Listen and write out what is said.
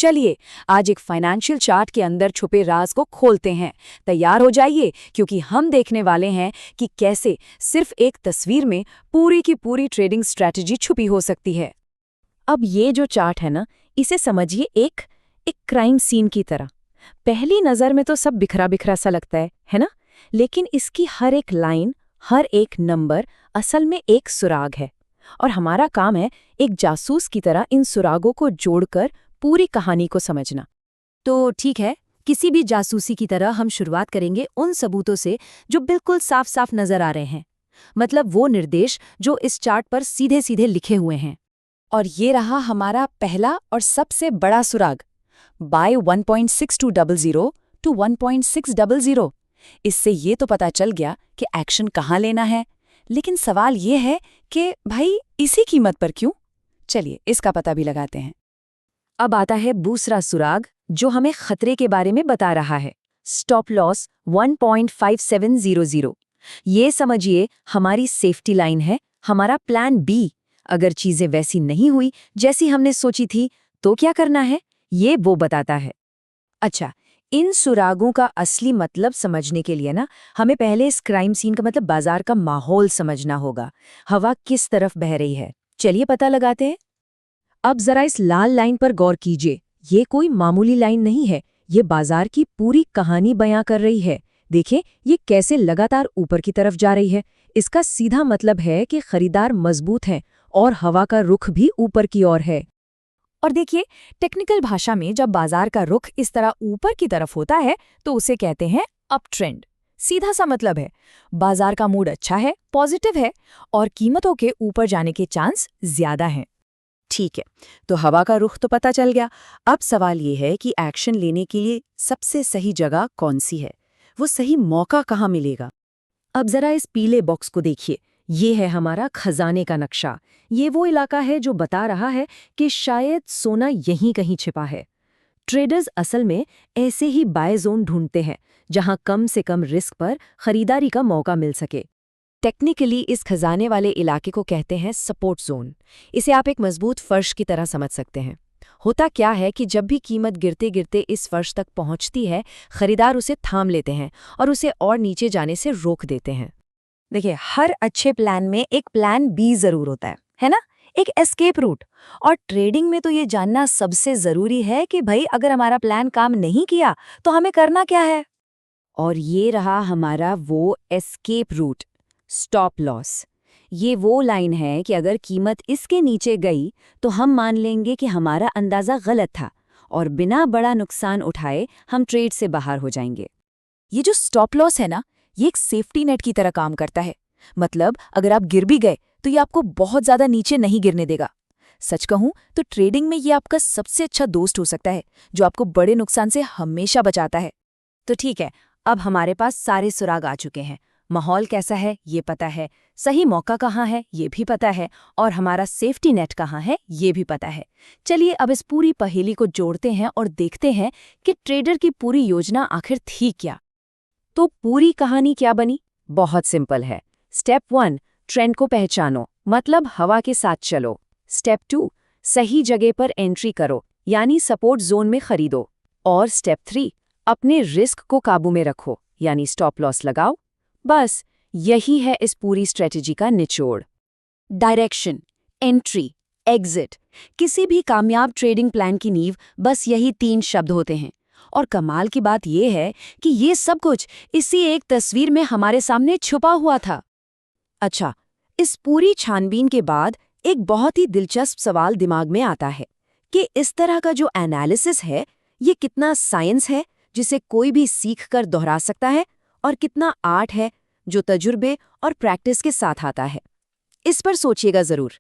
चलिए आज एक फाइनेंशियल चार्ट के अंदर छुपे राज को खोलते हैं। तैयार हो जाइए क्योंकि हम देखने वाले हैं कि कैसे सिर्फ एक तस्वीर में पूरी की पूरी ट्रेडिंग स्ट्रैटेजी छुपी हो सकती है। अब ये जो चार्ट है ना, इसे समझिए एक एक क्राइम सीन की तरह। पहली नज़र में तो सब बिखरा बिखरा सा लगता है ना? लेकिन इसकी हर एक लाइन, हर एक नंबर असल में एक सुराग है। और हमारा काम है एक जासूस की तरह इन सुरागों को जोड़कर पूरी कहानी को समझना। तो ठीक है, किसी भी जासूसी की तरह हम शुरुआत करेंगे उन सबूतों से जो बिल्कुल साफ साफ नजर आ रहे हैं। मतलब वो निर्देश जो इस चार्ट पर सीधे सीधे लिखे हुए हैं। और ये रहा हमारा पहला और सबसे बड़ा सुराग, बाय 1.6200 टू 1.600। इससे ये तो पता चल गया कि एक्शन कहाँ लेना है। लेकिन सवाल ये है कि भाई इसी कीमत पर क्यों? चलिए इसका पता भी लगाते हैं। अब आता है दूसरा सुराग जो हमें खतरे के बारे में बता रहा है, स्टॉप लॉस 1.5700। ये समझिए हमारी सेफ्टी लाइन है, हमारा प्लान बी। अगर चीजें वैसी नहीं हुई जैसी हमने सोची थी तो क्या करना है, ये वो बताता है। अच्छा, इन सुरागों का असली मतलब समझने के लिए ना हमें पहले इस क्राइम सीन का मतलब बाजार का माहौल समझना होगा। हवा किस तरफ बह रही है, चलिए पता लगाते हैं। अब जरा इस लाल लाइन पर गौर कीजिए। ये कोई मामूली लाइन नहीं है, ये बाजार की पूरी कहानी बयां कर रही है। देखें ये कैसे लगातार ऊपर की तरफ जा रही है। इसका सीधा मतलब है कि खरीदार मजबूत हैं और हवा का रुख भी ऊपर की ओर है। और देखिए, टेक्निकल भाषा में जब बाजार का रुख इस तरह ऊपर की तरफ होता है तो उसे कहते हैं अप ट्रेंड। सीधा सा मतलब है बाजार का मूड अच्छा है, पॉजिटिव है और कीमतों के ऊपर जाने के चांस ज्यादा हैं। ठीक है, तो हवा का रुख तो पता चल गया। अब सवाल ये है कि एक्शन लेने के लिए सबसे सही जगह कौन सी है, वो सही मौका कहाँ मिलेगा। अब जरा इस पीले बॉक्स को देखिए, ये है हमारा खजाने का नक्शा। ये वो इलाका है जो बता रहा है कि शायद सोना यहीं कहीं छिपा है। ट्रेडर्स असल में ऐसे ही बाय जोन ढूंढते हैं जहां कम से कम रिस्क पर खरीदारी का मौका मिल सके। टेक्निकली इस खजाने वाले इलाके को कहते हैं सपोर्ट जोन। इसे आप एक मजबूत फर्श की तरह समझ सकते हैं। होता क्या है कि जब भी कीमत गिरते गिरते इस फर्श तक पहुंचती है, खरीदार उसे थाम लेते हैं और उसे और नीचे जाने से रोक देते हैं। देखिए, हर अच्छे प्लान में एक प्लान बी जरूर होता है ना? एक एस्केप रूट। और ट्रेडिंग में तो ये जानना सबसे जरूरी है कि भाई अगर हमारा प्लान काम नहीं किया तो हमें करना क्या है। और ये रहा हमारा वो एस्केप रूट, स्टॉप लॉस। ये वो लाइन है कि अगर कीमत इसके नीचे गई तो हम मान लेंगे कि हमारा अंदाजा गलत था और बिना बड़ा नुकसान उठाए हम ट्रेड से बाहर हो जाएंगे। ये जो स्टॉप लॉस है ना, ये एक सेफ्टी नेट की तरह काम करता है। मतलब अगर आप गिर भी गए तो ये आपको बहुत ज्यादा नीचे नहीं गिरने देगा। सच कहूं तो ट्रेडिंग में ये आपका सबसे अच्छा दोस्त हो सकता है जो आपको बड़े नुकसान से हमेशा बचाता है। तो ठीक है, अब हमारे पास सारे सुराग आ चुके हैं। माहौल कैसा है ये पता है, सही मौका कहाँ है ये भी पता है, और हमारा सेफ्टी नेट कहाँ है ये भी पता है। चलिए अब इस पूरी पहेली को जोड़ते हैं और देखते हैं कि ट्रेडर की पूरी योजना आखिर थी क्या। तो पूरी कहानी क्या बनी? बहुत सिंपल है। स्टेप 1, ट्रेंड को पहचानो, मतलब हवा के साथ चलो। स्टेप 2, सही जगह पर एंट्री करो, यानी सपोर्ट जोन में खरीदो। और स्टेप 3, अपने रिस्क को काबू में रखो, यानी स्टॉप लॉस लगाओ। बस यही है इस पूरी स्ट्रेटेजी का निचोड़। डायरेक्शन, एंट्री, एग्जिट, किसी भी कामयाब ट्रेडिंग प्लान की नींव बस यही 3 शब्द होते हैं। और कमाल की बात यह है कि ये सब कुछ इसी एक तस्वीर में हमारे सामने छुपा हुआ था। अच्छा, इस पूरी छानबीन के बाद एक बहुत ही दिलचस्प सवाल दिमाग में आता है कि इस तरह का जो एनालिसिस है ये कितना साइंस है जिसे कोई भी सीख कर दोहरा सकता है, और कितना आर्ट है जो तजुर्बे और प्रैक्टिस के साथ आता है। इस पर सोचिएगा जरूर।